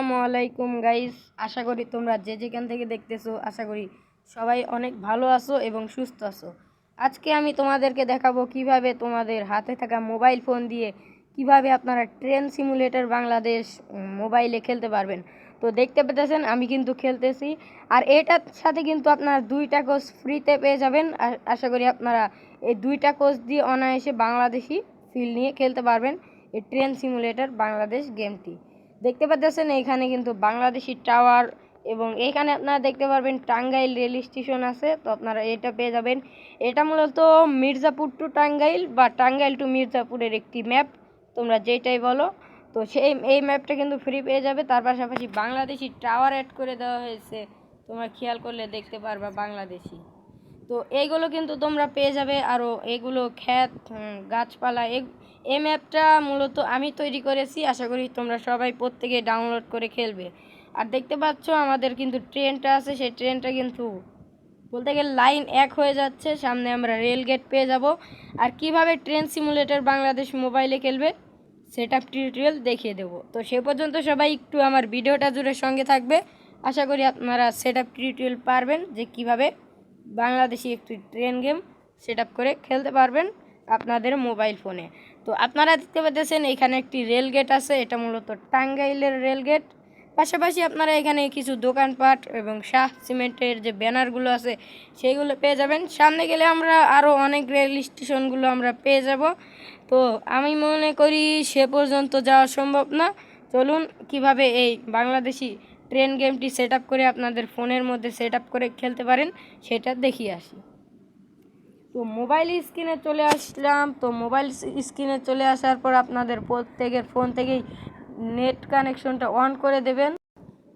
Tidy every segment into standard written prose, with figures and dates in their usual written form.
আসসালামু আলাইকুম গাইস, আশা করি তোমরা যে যেখান থেকে দেখতেছো আশা করি সবাই অনেক ভালো আছো এবং সুস্থ আছো। আজকে আমি তোমাদেরকে দেখাবো কিভাবে তোমাদের হাতে থাকা মোবাইল ফোন দিয়ে কিভাবে আপনারা ট্রেন সিমুলেটর বাংলাদেশ মোবাইলে খেলতে পারবেন। তো দেখতে পেতেছেন আমি কিন্তু খেলতেছি, আর এটার সাথে কিন্তু আপনারা 2টা কোর্স ফ্রিতে পেয়ে যাবেন। আশা করি আপনারা এই 2টা কোর্স দিয়ে অনায়াসে বাংলাদেশি ফিল নিয়ে খেলতে পারবেন এই ট্রেন সিমুলেটর বাংলাদেশ গেমটি। দেখতে পাচ্ছেন এখানে কিন্তু বাংলাদেশি টাওয়ার এবং এখানে আপনারা দেখতে পারবেন টাঙ্গাইল রেল স্টেশন আছে, তো আপনারা এটা পেয়ে যাবেন। এটা মূলত মির্জাপুর টু টাঙ্গাইল বা টাঙ্গাইল টু মির্জাপুরের একটি ম্যাপ, তোমরা যেটাই বলো। তো এই ম্যাপটা কিন্তু ফ্রি পেয়ে যাবে। তার পাশাপাশি বাংলাদেশি টাওয়ার অ্যাড করে দেওয়া হয়েছে, তোমরা খেয়াল করলে দেখতে পারবা বাংলাদেশি। তো এইগুলো কিন্তু তোমরা পেয়ে যাবে। আরও এগুলো ক্ষেত গাছপালা এই ম্যাপটা মূলত আমি তৈরি করেছি, আশা করি তোমরা সবাই প্রত্যেকে ডাউনলোড করে খেলবে। আর দেখতে পাচ্ছ আমাদের কিন্তু ট্রেনটা আছে, সেই ট্রেনটা কিন্তু বলতে গেলে লাইন এক হয়ে যাচ্ছে, সামনে আমরা রেল গেট পেয়ে যাব। আর কিভাবে ট্রেন সিমুলেটর বাংলাদেশ মোবাইলে খেলবে সেটা টিউটোরিয়াল দেখিয়ে দেবো। তো সে পর্যন্ত সবাই একটু আমার ভিডিওটা জুড়ে সঙ্গে থাকবে। আশা করি আপনারা সেটআপ টিউটোরিয়াল পারবেন যে কিভাবে বাংলাদেশি একটি ট্রেন গেম সেটআপ করে খেলতে পারবেন আপনাদের মোবাইল ফোনে। তো আপনারা দেখতে পাচ্ছেন এখানে একটি রেল গেট আছে, এটা মূলত টাঙ্গাইলের রেল গেট। পাশাপাশি আপনারা এখানে কিছু দোকানপাট এবং শাহ সিমেন্টের যে ব্যানারগুলো আছে সেইগুলো পেয়ে যাবেন। সামনে গেলে আমরা আরও অনেক রেল স্টেশনগুলো আমরা পেয়ে যাব। তো আমি মনে করি সে পর্যন্ত যাওয়া সম্ভব না। চলুন কিভাবে এই বাংলাদেশি ট্রেন গেমটি সেট করে আপনাদের ফোনের মধ্যে সেট করে খেলতে পারেন সেটা দেখিয়ে আসি। তো মোবাইল স্ক্রিনে চলে আসলাম। তো মোবাইল স্ক্রিনে চলে আসার পর আপনাদের প্রত্যেকের ফোন থেকেই নেট কানেকশনটা অন করে দেবেন।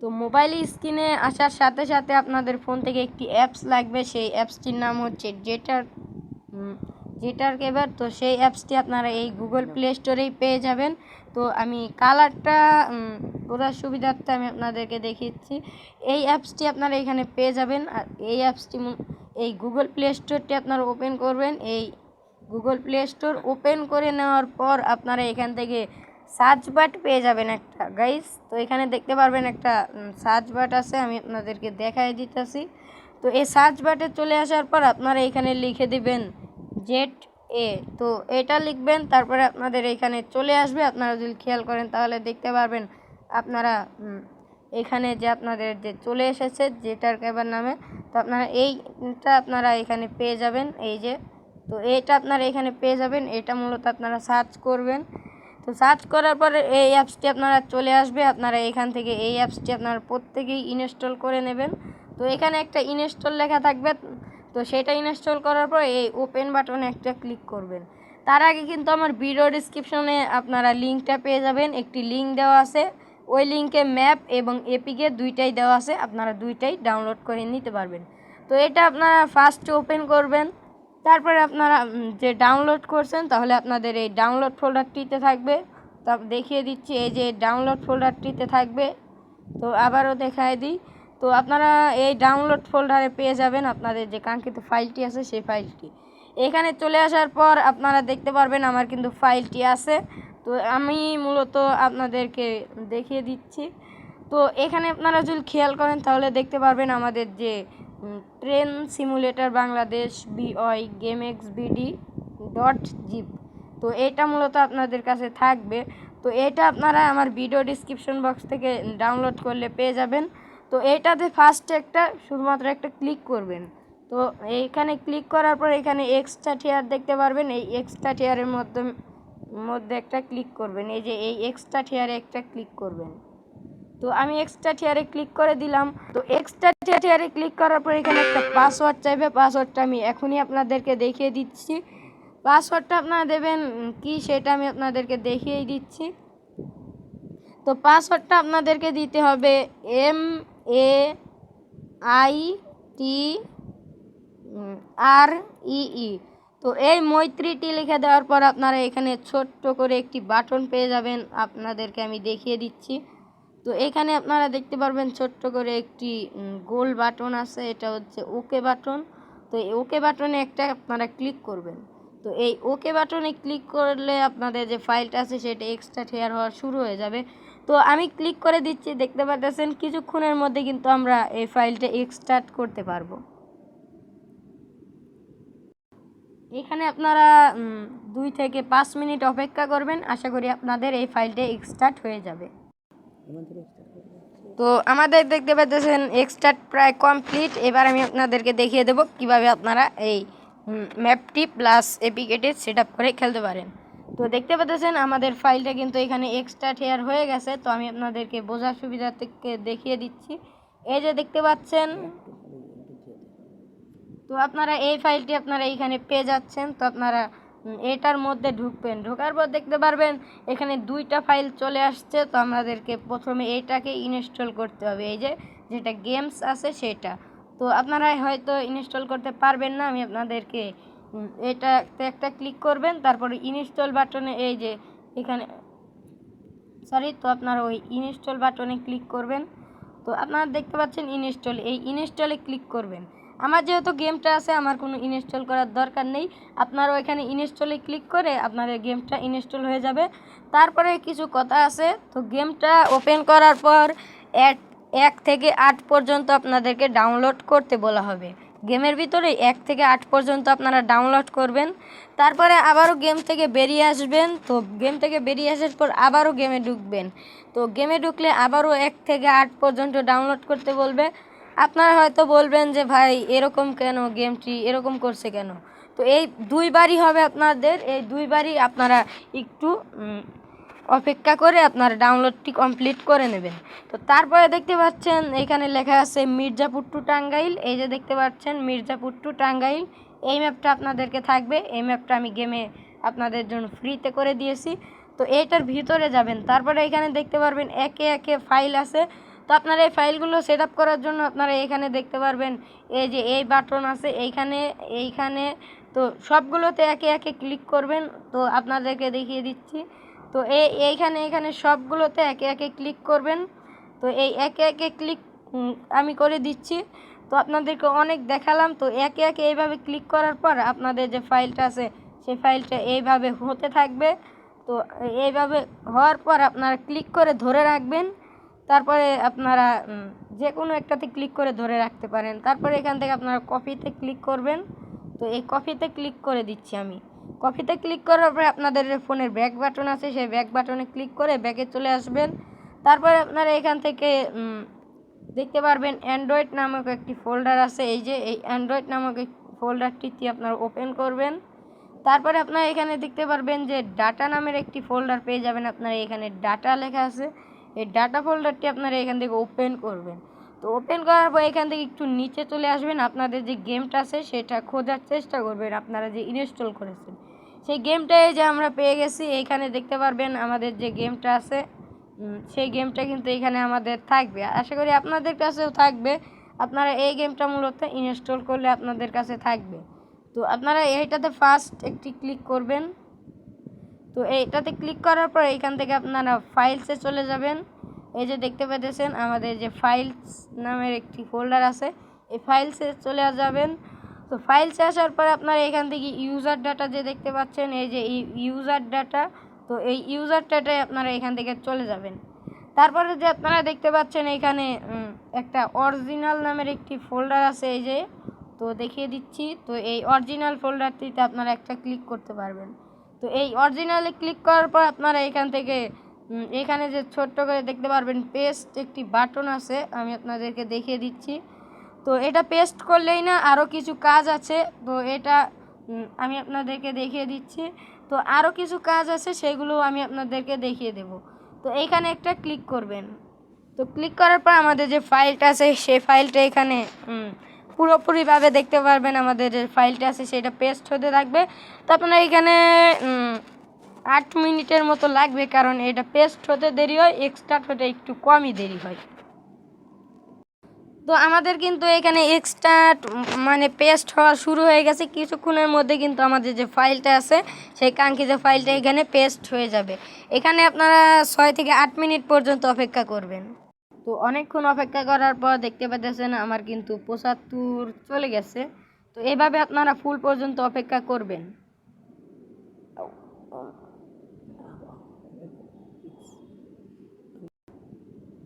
তো মোবাইল স্ক্রিনে আসার সাথে সাথে আপনাদের ফোন থেকে একটি অ্যাপস লাগবে, সেই অ্যাপসটির নাম হচ্ছে জেটার কেবার। তো সেই অ্যাপসটি আপনারা এই গুগল প্লে স্টোরেই পেয়ে যাবেন। তো আমি কালারটা বোঝার সুবিধার্থে আমি আপনাদেরকে দেখিয়েছি। এই অ্যাপসটি আপনারা এখানে পেয়ে যাবেন। আর এই অ্যাপসটি এই গুগল প্লে স্টোরটি আপনারা ওপেন করবেন। এই গুগল প্লে স্টোর ওপেন করে নেওয়ার পর আপনারা এখান থেকে সার্চ বাট পেয়ে যাবেন একটা গাইস। তো এখানে দেখতে পারবেন একটা সার্চ বাট আছে, আমি আপনাদেরকে দেখাই দিতেছি। তো এই সার্চ বাটে চলে আসার পর আপনারা এখানে লিখে দিবেন জেট এ। তো এটা লিখবেন, তারপরে আপনাদের এখানে চলে আসবে। আপনারা যদি খেয়াল করেন তাহলে দেখতে পারবেন আপনারা এখানে যে আপনাদের যে চলে এসেছে জেটার কেবার নামে। তো আপনারা এইটা আপনারা এখানে পেয়ে যাবেন, এই যে। তো এটা আপনারা এখানে পেয়ে যাবেন, এটা মূলত আপনারা সার্চ করবেন। তো সার্চ করার পরে এই অ্যাপসটি আপনারা চলে আসবে। আপনারা এখান থেকে এই অ্যাপসটি আপনারা প্রত্যেকেই ইনস্টল করে নেবেন। তো এখানে একটা ইনস্টল লেখা থাকবে, তো সেটা ইনস্টল করার পর এই ওপেন বাটনে একটা ক্লিক করবেন। তার আগে কিন্তু আমার ভিডিও ডিসক্রিপশনে আপনারা লিঙ্কটা পেয়ে যাবেন, একটি লিঙ্ক দেওয়া আছে। ওই লিঙ্কে ম্যাপ এবং এপিকে দুইটাই দেওয়া আছে, আপনারা দুইটাই ডাউনলোড করে নিতে পারবেন। তো এটা আপনারা ফার্স্টে ওপেন করবেন, তারপরে আপনারা যে ডাউনলোড করছেন তাহলে আপনাদের এই ডাউনলোড ফোল্ডারটিতে থাকবে। তা দেখিয়ে দিচ্ছি, এই যে ডাউনলোড ফোল্ডারটিতে থাকবে। তো আবারও দেখায় দিই। তো আপনারা এই ডাউনলোড ফোল্ডারে পেয়ে যাবেন আপনাদের যে কাঙ্ক্ষিত ফাইলটি আছে সেই ফাইলটি। এখানে চলে আসার পর আপনারা দেখতে পারবেন আমার কিন্তু ফাইলটি আছে। তো আমি মূলত আপনাদেরকে দেখিয়ে দিচ্ছি। তো এখানে আপনারা যদি খেয়াল করেন তাহলে দেখতে পারবেন আমাদের যে train simulator Bangladesh BOY GameXBD.zip। তো এটা মূলত আপনাদের কাছে থাকবে। তো এটা আপনারা আমার ভিডিও ডিসক্রিপশন বক্স থেকে ডাউনলোড করলে পেয়ে যাবেন। তো এইটাতে ফার্স্টে শুধুমাত্র একটা ক্লিক করবেন। তো এইখানে ক্লিক করার পর এখানে এক্সট্রা টিয়ার দেখতে পারবেন, এই এক্সট্রা টিয়ারের মধ্যে একটা ক্লিক করবেন। এই যে এই এক্সট্রা টিয়ারে একটা ক্লিক করবেন। তো আমি এক্সট্রা টিয়ারে ক্লিক করে দিলাম। তো এক্সট্রা টিয়ারে ক্লিক করার পর এখানে একটা পাসওয়ার্ড চাইবে, পাসওয়ার্ডটা আমি এখনই আপনাদেরকে দেখিয়ে দিচ্ছি। পাসওয়ার্ডটা আপনারা দেবেন কি সেটা আমি আপনাদেরকে দেখিয়েই দিচ্ছি। তো পাসওয়ার্ডটা আপনাদেরকে দিতে হবে MAITREE। তো এই মৈত্রীটি লিখে দেওয়ার পর আপনারা এখানে ছোট্ট করে একটি বাটন পেয়ে যাবেন, আপনাদেরকে আমি দেখিয়ে দিচ্ছি। তো এখানে আপনারা দেখতে পারবেন ছোট্ট করে একটি গোল বাটন আছে, এটা হচ্ছে ওকে বাটন। তো এই ওকে বাটনে আপনারা ক্লিক করবেন। তো এই ওকে বাটনে ক্লিক করলে আপনাদের যে ফাইলটা আছে সেটা এক্সট্রা শেয়ার হওয়া শুরু হয়ে যাবে। তো আমি ক্লিক করে দিচ্ছি, দেখতে পাচ্ছেন কিছুক্ষণের মধ্যে কিন্তু আমরা এই ফাইলটা এক্সট্রাক্ট করতে পারবো। এখানে আপনারা 2 থেকে 5 মিনিট অপেক্ষা করবেন, আশা করি আপনাদের এই ফাইলটা এক্সট্রাক্ট হয়ে যাবে। তো আমাদের দেখতে পাচ্ছেন এক্সট্রাক্ট প্রায় কমপ্লিট। এবার আমি আপনাদেরকে দেখিয়ে দেবো কিভাবে আপনারা এই ম্যাপটি প্লাস এপিকেটে সেট আপ করে খেলতে পারেন। তো দেখতে পাচ্ছেন আমাদের ফাইলটা কিন্তু এখানে এক্সট্রাক্ট হেয়ার হয়ে গেছে। তো আমি আপনাদেরকে বোঝার সুবিধা থেকে দেখিয়ে দিচ্ছি। এই যে দেখতে পাচ্ছেন, তো আপনারা এই ফাইলটি আপনারা এইখানে পেয়ে যাচ্ছেন। তো আপনারা এটার মধ্যে ঢুকবেন, ঢোকার পর দেখতে পারবেন এখানে 2টা ফাইল চলে আসছে। তো আমাদেরকে প্রথমে এইটাকে ইনস্টল করতে হবে, এই যে যেটা গেমস আছে সেটা। তো আপনারা হয়তো ইনস্টল করতে পারবেন না, আমি আপনাদেরকে এটাতে একটা ক্লিক করবেন, তারপরে ইনস্টল বাটনে এই যে এখানে তো আপনারা ওই ইনস্টল বাটনে ক্লিক করবেন। তো আপনারা দেখতে পাচ্ছেন ইনস্টল, এই ইনস্টলে ক্লিক করবেন। আমার যেহেতু গেমটা আছে আমার কোনো ইনস্টল করার দরকার নেই, আপনারা ওইখানে ইনস্টলে ক্লিক করে আপনাদের গেমটা ইনস্টল হয়ে যাবে। তারপরে কিছু কথা আছে, তো গেমটা ওপেন করার পর 1 থেকে 8 পর্যন্ত আপনাদেরকে ডাউনলোড করতে বলা হবে। গেমের ভিতরে 1 থেকে 8 পর্যন্ত আপনারা ডাউনলোড করবেন, তারপরে আবারও গেম থেকে বেরিয়ে আসবেন। তো গেম থেকে বেরিয়ে আসার পর আবারও গেমে ঢুকবেন। তো গেমে ঢুকলে আবারও 1 থেকে 8 পর্যন্ত ডাউনলোড করতে বলবে। আপনারা হয়তো বলবেন যে ভাই এরকম কেন, গেমটি এরকম করছে কেন? তো এই 2বারই হবে আপনাদের, এই 2বারই আপনারা একটু অপেক্ষা করে আপনার ডাউনলোডটি কমপ্লিট করে নেবেন। তো তারপরে দেখতে পাচ্ছেন এখানে লেখা আছে মির্জাপুর টু টাঙ্গাইল। এই যে দেখতে পাচ্ছেন মির্জাপুর টু টাঙ্গাইল, এই ম্যাপটা আপনাদেরকে থাকবে। এই ম্যাপটা আমি গেমে আপনাদের জন্য ফ্রিতে করে দিয়েছি। তো এইটার ভিতরে যাবেন, তারপরে এখানে দেখতে পারবেন একে একে ফাইল আছে। তো আপনারা এই ফাইলগুলো সেট আপ করার জন্য আপনারা এখানে দেখতে পারবেন এই যে এই বাটন আছে এইখানে। তো সবগুলোতে একে একে ক্লিক করবেন। তো আপনাদেরকে দেখিয়ে দিচ্ছি। তো এইখানে সবগুলোতে একে একে ক্লিক করবেন। তো এই একে একে ক্লিক আমি করে দিচ্ছি। তো আপনাদেরকে অনেক দেখালাম। তো একে একে এইভাবে ক্লিক করার পর আপনাদের যে ফাইলটা আছে সেই ফাইলটা এইভাবে হতে থাকবে। তো এইভাবে হওয়ার পর আপনারা ক্লিক করে ধরে রাখবেন। তারপরে আপনারা যে কোনো একটাতে ক্লিক করে ধরে রাখতে পারেন। তারপরে এখান থেকে আপনারা কপিতে ক্লিক করবেন। তো এই কপিতে ক্লিক করে দিচ্ছি আমি। কপিতে ক্লিক করার পরে আপনাদের ফোনের ব্যাক বাটন আছে, সেই ব্যাক বাটনে ক্লিক করে ব্যাকে চলে আসবেন। তারপরে আপনারা এখান থেকে দেখতে পারবেন অ্যান্ড্রয়েড নামক একটি ফোল্ডার আছে, এই যে এই অ্যান্ড্রয়েড নামক এই ফোল্ডারটিতে আপনারা ওপেন করবেন। তারপরে আপনারা এখানে দেখতে পারবেন যে ডাটা নামের একটি ফোল্ডার পেয়ে যাবেন। আপনারা এখানে ডাটা লেখা আছে, এই ডাটা ফোল্ডারটি আপনারা এখান থেকে ওপেন করবেন। তো ওপেন করার পর এখান থেকে একটু নিচে চলে আসবেন, আপনাদের যে গেমটা আছে সেটা খোঁজার চেষ্টা করবেন, আপনারা যে ইনস্টল করেছেন সেই গেমটাই যে আমরা পেয়ে গেছি। এইখানে দেখতে পারবেন আমাদের যে গেমটা আছে সেই গেমটা কিন্তু এখানে আমাদের থাকবে, আশা করি আপনাদের কাছেও থাকবে। আপনারা এই গেমটা মূলত ইনস্টল করলে আপনাদের কাছে থাকবে। তো আপনারা এইটাতে ফার্স্ট একটি ক্লিক করবেন। তো এইটাতে ক্লিক করার পর এইখান থেকে আপনারা ফাইলসে চলে যাবেন। এই যে দেখতে পাচ্ছেন আমাদের যে ফাইলস নামের একটি ফোল্ডার আছে, এই ফাইলসে চলে যাবেন। তো ফাইলসে আসার পর আপনারা এখান থেকে ইউজার ডাটা যে দেখতে পাচ্ছেন, এই যে ইউজার ডাটা, তো এই ইউজার ডাটায় আপনারা এখান থেকে চলে যাবেন। তারপরে যে আপনারা দেখতে পাচ্ছেন এখানে একটা অরিজিনাল নামের একটি ফোল্ডার আছে, এই যে তো দেখিয়ে দিচ্ছি। তো এই অরিজিনাল ফোল্ডারটিতে আপনারা একটা ক্লিক করতে পারবেন। তো এই অরিজিনালে ক্লিক করার পর আপনারা এখান থেকে এখানে যে ছোট্ট করে দেখতে পারবেন পেস্ট একটি বাটন আছে, আমি আপনাদেরকে দেখিয়ে দিচ্ছি। তো এটা পেস্ট করলেই না, আরও কিছু কাজ আছে। তো এটা আমি আপনাদেরকে দেখিয়ে দিচ্ছি। তো আরও কিছু কাজ আছে, সেগুলো আমি আপনাদেরকে দেখিয়ে দেব। তো এইখানে একটা ক্লিক করবেন। তো ক্লিক করার পর আমাদের যে ফাইলটা আছে সেই ফাইলটা এখানে পুরোপুরিভাবে দেখতে পারবেন। আমাদের যে ফাইলটা আছে সেটা পেস্ট হতে থাকবে। তো আপনারা এখানে 8 মিনিটের মতো লাগবে, কারণ এটা পেস্ট হতে দেরি হয়, এক্সট্রাক্ট হতে একটু কমই দেরি হয়। তো আমাদের কিন্তু এখানে এক্সট্রাক্ট মানে পেস্ট হওয়া শুরু হয়ে গেছে। কিছুক্ষণের মধ্যে কিন্তু আমাদের যে ফাইলটা আছে সেই কাঙ্ক্ষিত ফাইলটা এখানে পেস্ট হয়ে যাবে। এখানে আপনারা 6 থেকে 8 মিনিট পর্যন্ত অপেক্ষা করবেন। তো অনেকক্ষণ অপেক্ষা করার পর দেখতে পাচ্ছেন আমার কিন্তু 75 চলে গেছে। তো এইভাবে আপনারা ফুল পর্যন্ত অপেক্ষা করবেন।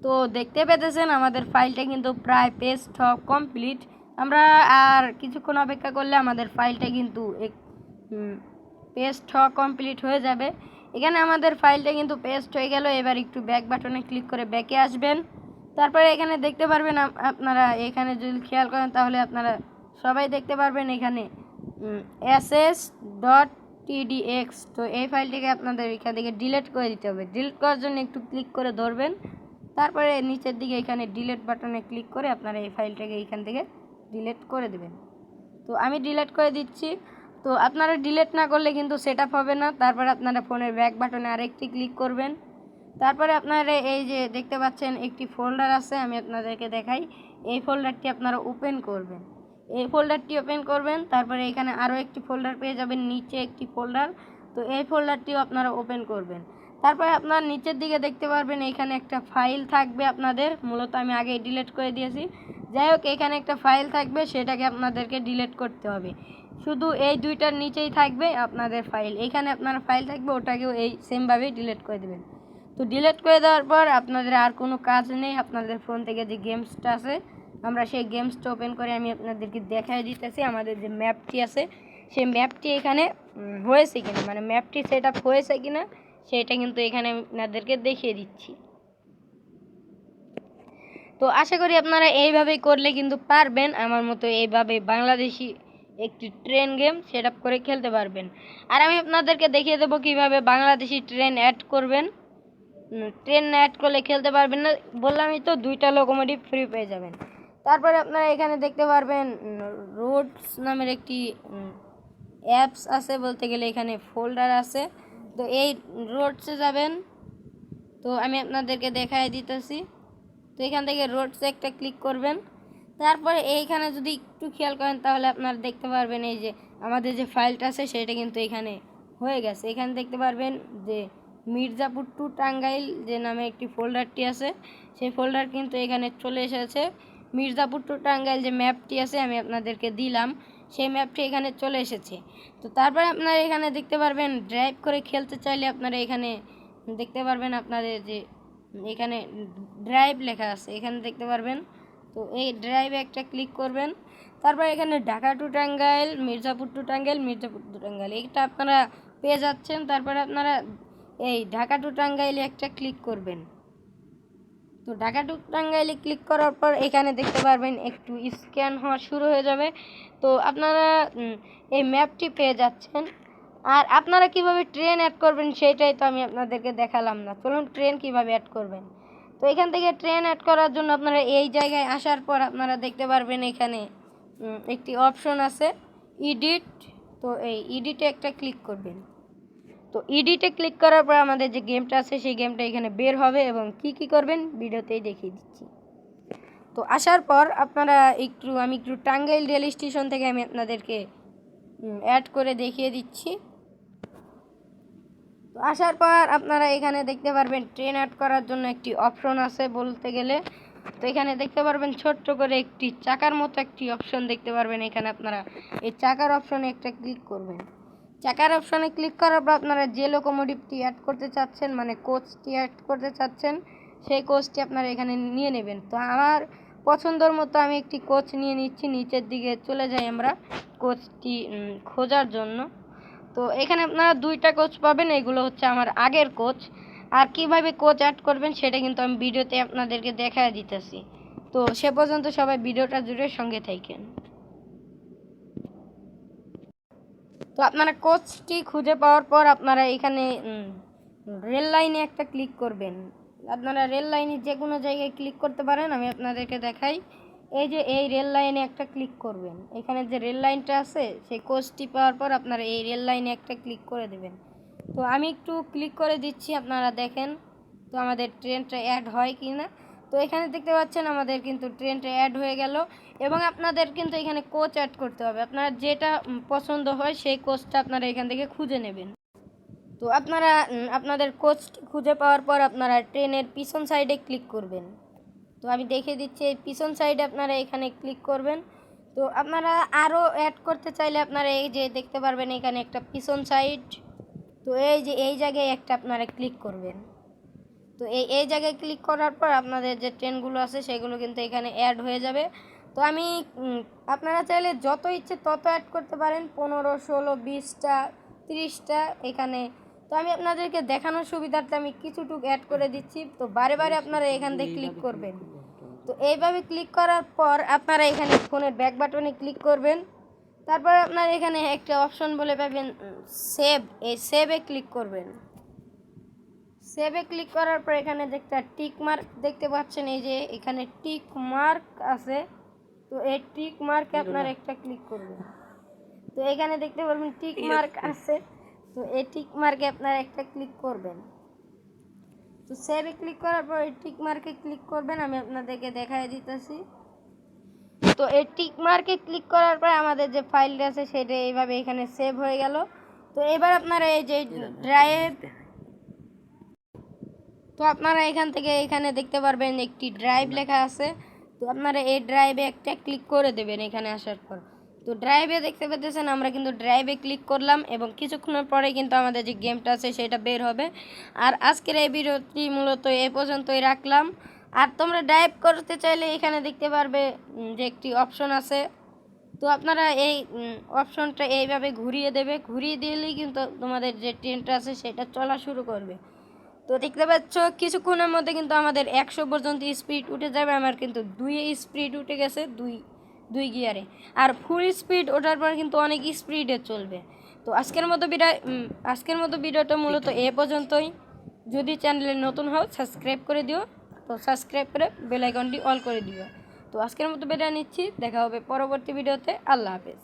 তো দেখতে পেতেছেন আমাদের ফাইলটা কিন্তু প্রায় পেস্ট হওয়া কমপ্লিট। আমরা আর কিছুক্ষণ অপেক্ষা করলে আমাদের ফাইলটা কিন্তু পেস্ট হওয়া কমপ্লিট হয়ে যাবে। এখানে আমাদের ফাইলটা কিন্তু পেস্ট হয়ে গেল। এবার একটু ব্যাক বাটনে ক্লিক করে ব্যাকে আসবেন। তারপরে এখানে দেখতে পারবেন আপনারা, এখানে যদি খেয়াল করেন তাহলে আপনারা সবাই দেখতে পারবেন এখানে ss.tdx। তো এই ফাইলটিকে আপনাদের এখান থেকে ডিলিট করে দিতে হবে। ডিলিট করার জন্য একটু ক্লিক করে ধরবেন, তারপরে নিচের দিকে এখানে ডিলিট বাটনে ক্লিক করে আপনারা এই ফাইলটাকে এখান থেকে ডিলিট করে দেবেন। তো আমি ডিলিট করে দিচ্ছি। তো আপনারা ডিলিট না করলে কিন্তু সেট আপ হবে না। তারপর আপনারা ফোনের ব্যাক বাটনে আরেকটি ক্লিক করবেন। তারপরে আপনারা এই যে দেখতে পাচ্ছেন একটি ফোল্ডার আছে, আমি আপনাদেরকে দেখাই। এই ফোল্ডারটি আপনারা ওপেন করবেন। এই ফোল্ডারটি ওপেন করবেন, তারপরে এখানে আরও একটি ফোল্ডার পেয়ে যাবেন, নিচে একটি ফোল্ডার। তো এই ফোল্ডারটিও আপনারা ওপেন করবেন। তারপরে আপনার নিচের দিকে দেখতে পারবেন এখানে একটা ফাইল থাকবে আপনাদের, মূলত আমি আগে ডিলিট করে দিয়েছি। যাই হোক, এখানে একটা ফাইল থাকবে, সেটাকে আপনাদেরকে ডিলিট করতে হবে। শুধু এই দুইটার নিচেই থাকবে আপনাদের ফাইল। এখানে আপনার ফাইল থাকবে, ওটাকেও এই সেমভাবেই ডিলিট করে দেবেন। তো ডিলিট করে দেওয়ার পর আপনাদের আর কোনো কাজ নেই। আপনাদের ফোন থেকে যে গেমসটা আছে, আমরা সেই গেমসটা ওপেন করে আমি আপনাদেরকে দেখাই দিতেছি। আমাদের যে ম্যাপটি আছে, সেই ম্যাপটি এখানে হয়েছে কিনা, মানে ম্যাপটি সেট আপ হয়েছে কিনা সেটা কিন্তু এখানে আমি আপনাদেরকে দেখিয়ে দিচ্ছি। তো আশা করি আপনারা এইভাবেই করলে কিন্তু পারবেন, আমার মতো এইভাবে বাংলাদেশি একটি ট্রেন গেম সেট আপ করে খেলতে পারবেন। আর আমি আপনাদেরকে দেখিয়ে দেবো কীভাবে বাংলাদেশি ট্রেন অ্যাড করবেন। ট্রেন অ্যাড করলে খেলতে পারবেন না, বললামই তো, 2টা লোকোমোটিভ ফ্রি পেয়ে যাবেন। তারপরে আপনারা এখানে দেখতে পারবেন রোডস নামের একটি অ্যাপস আছে, বলতে গেলে এখানে ফোল্ডার আছে। তো এই রোডসে যাবেন। তো আমি আপনাদেরকে দেখাই দিতেছি। তো এখান থেকে রোডসে একটা ক্লিক করবেন। তারপরে এইখানে যদি একটু খেয়াল করেন তাহলে আপনারা দেখতে পারবেন এই যে আমাদের যে ফাইলটা আছে সেটা কিন্তু এখানে হয়ে গেছে। এখানে দেখতে পারবেন যে মির্জাপুর টু টাঙ্গাইল যে নামে একটি ফোল্ডারটি আছে, সেই ফোল্ডার কিন্তু এখানে চলে এসেছে। মির্জাপুর টু টাঙ্গাইল যে ম্যাপটি আছে আমি আপনাদেরকে দিলাম, সেই ম্যাপটি এখানে চলে এসেছে। তো তারপরে আপনারা এখানে দেখতে পারবেন ড্রাইভ করে খেলতে চাইলে আপনারা এখানে দেখতে পারবেন আপনাদের যে এখানে ড্রাইভ লেখা আছে, এখানে দেখতে পারবেন। তো এই ড্রাইভে একটা ক্লিক করবেন। তারপর এখানে Dhaka to Tangail, Mirzapur to Tangail, Mirzapur to Tangail এটা আপনারা পেয়ে যাচ্ছেন। তারপরে আপনারা এই ঢাকা টু টাঙ্গাইলে একটা ক্লিক করবেন। তো ঢাকা টু টাঙ্গাইলে ক্লিক করার পর এখানে দেখতে পারবেন একটু স্ক্যান হওয়া শুরু হয়ে যাবে। তো আপনারা এই ম্যাপটি পেয়ে যাচ্ছেন। আর আপনারা কিভাবে ট্রেন অ্যাড করবেন সেটাই তো আমি আপনাদেরকে দেখালাম না। চলুন ট্রেন কিভাবে অ্যাড করবেন। তো এখান থেকে ট্রেন অ্যাড করার জন্য আপনারা এই জায়গায় আসার পর আপনারা দেখতে পারবেন এখানে একটি অপশন আছে এডিট। তো এই এডিটে একটা ক্লিক করবেন। তো এডিটে ক্লিক করার পর আমাদের যে গেমটা আছে সেই গেমটা এখানে বের হবে এবং কি করবেন ভিডিওতেই দেখিয়ে দিচ্ছি। তো আসার পর আপনারা আমি একটু টাঙ্গাইল রেল স্টেশন থেকে আমি আপনাদেরকে অ্যাড করে দেখিয়ে দিচ্ছি। তো আসার পর আপনারা এখানে দেখতে পারবেন ট্রেন অ্যাড করার জন্য একটি অপশন আছে বলতে গেলে। তো এখানে দেখতে পারবেন ছোট্ট করে একটি চাকার মতো একটি অপশন দেখতে পারবেন। এখানে আপনারা এই চাকার অপশনে একটা ক্লিক করবেন। চাকার অপশনে ক্লিক করার পর আপনারা যে লোকোমোটিভটি অ্যাড করতে চাচ্ছেন, মানে কোচটি অ্যাড করতে চাচ্ছেন, সেই কোচটি আপনারা এখানে নিয়ে নেবেন। তো আমার পছন্দর মতো আমি একটি কোচ নিয়ে নিচ্ছি। নিচের দিকে চলে যাই আমরা কোচটি খোঁজার জন্য। তো এখানে আপনারা 2টা কোচ পাবেন, এগুলো হচ্ছে আমার আগের কোচ। আর কিভাবে কোচ অ্যাড করবেন সেটা কিন্তু আমি ভিডিওতে আপনাদেরকে দেখায় দিতেছি। তো সে পর্যন্ত সবাই ভিডিওটা জুড়ে সঙ্গে থাকেন। তো আপনারা কোচটি খুঁজে পাওয়ার পর আপনারা এখানে রেল লাইনে একটা ক্লিক করবেন। আপনারা রেল লাইনে যে কোনো জায়গায় ক্লিক করতে পারেন, আমি আপনাদেরকে দেখাই। এই যে এই রেল লাইনে একটা ক্লিক করবেন। এখানে যে রেল লাইনটা আছে সেই কোচটি পাওয়ার পর আপনারা এই রেল লাইনে একটা ক্লিক করে দেবেন। তো আমি একটু ক্লিক করে দিচ্ছি, আপনারা দেখেন তো আমাদের ট্রেনটা অ্যাড হয় কি না। তো এখানে দেখতে পাচ্ছেন আমাদের কিন্তু ট্রেনটা অ্যাড হয়ে গেল। এবং আপনাদের কিন্তু এখানে কোচ অ্যাড করতে হবে। আপনারা যেটা পছন্দ হয় সেই কোচটা আপনারা এখান থেকে খুঁজে নেবেন। তো আপনারা আপনাদের কোচটি খুঁজে পাওয়ার পর আপনারা ট্রেনের পিছন সাইডে ক্লিক করবেন। তো আমি দেখিয়ে দিচ্ছি, এই পিছন সাইডে আপনারা এখানে ক্লিক করবেন। তো আপনারা আরও অ্যাড করতে চাইলে আপনারা এই যে দেখতে পারবেন এখানে একটা পিছন সাইড। তো এই যে এই জায়গায় একটা আপনারা ক্লিক করবেন। তো এই জায়গায় ক্লিক করার পর আপনাদের যে ট্রেনগুলো আছে সেগুলো কিন্তু এখানে অ্যাড হয়ে যাবে। তো আমি আপনারা চাইলে যত ইচ্ছে তত অ্যাড করতে পারেন, 15, 16, 20টা, 30টা এখানে। তো আমি আপনাদেরকে দেখানোর সুবিধার্থে আমি কিছুটুকু অ্যাড করে দিচ্ছি। তো বারে বারে আপনারা এখান থেকে ক্লিক করবেন। তো এইভাবে ক্লিক করার পর আপনারা এখানে ফোনের ব্যাক বাটনে ক্লিক করবেন। তারপর আপনারা এখানে একটা অপশন বলে পাবেন সেভ, এই সেভে ক্লিক করবেন। সেভে ক্লিক করার পর এখানে যে একটা টিক মার্ক দেখতে পাচ্ছেন, এই যে এখানে টিক মার্ক আছে, তো এই টিক মার্কে আপনারা একটা ক্লিক করবেন। তো এখানে দেখতে পারবেন টিক মার্ক আছে, তো এই টিক মার্কে আপনারা একটা ক্লিক করবেন। তো সেভে ক্লিক করার পর এই টিক মার্কে ক্লিক করবেন, আমি আপনাদেরকে দেখাই দিতেছি। তো এই টিক মার্কে ক্লিক করার পর আমাদের যে ফাইলটা আছে সেটা এইভাবে এখানে সেভ হয়ে গেল। তো এবার আপনারা এই যে ড্রাইভ, তো আপনারা এখান থেকে এখানে দেখতে পারবেন একটি ড্রাইভ লেখা আছে। তো আপনারা এই ড্রাইভে একটা ক্লিক করে দেবেন এখানে আসার পর। তো ড্রাইভে দেখতে পাচ্ছেন আমরা কিন্তু ড্রাইভে ক্লিক করলাম এবং কিছুক্ষণের পরে কিন্তু আমাদের যে গেমটা আছে সেটা বের হবে। আর আজকের এই ভিডিওটি মূলত এ পর্যন্তই রাখলাম। আর তোমরা ড্রাইভ করতে চাইলে এখানে দেখতে পারবে যে একটি অপশন আছে। তো আপনারা এই অপশনটা এইভাবে ঘুরিয়ে দেবে, ঘুরিয়ে দিলেই কিন্তু তোমাদের যে ট্রেনটা আছে সেটা চলা শুরু করবে। তো দেখতে পাচ্ছ কিছুক্ষণের মধ্যে কিন্তু আমাদের 100 পর্যন্ত স্পিড উঠে যাবে। আমার কিন্তু 2 স্পিড উঠে গেছে, দুই গিয়ারে। আর ফুল স্পিড ওঠার পর কিন্তু অনেক স্পিডে চলবে। তো আজকের মতো ভিডিওটা মূলত এ পর্যন্তই। যদি চ্যানেলে নতুন হও সাবস্ক্রাইব করে দিও, তো সাবস্ক্রাইব করে বেল আইকনটি অল করে দিও। তো আজকের মতো বিদায় নিচ্ছি, দেখা হবে পরবর্তী ভিডিওতে। আল্লাহ হাফেজ।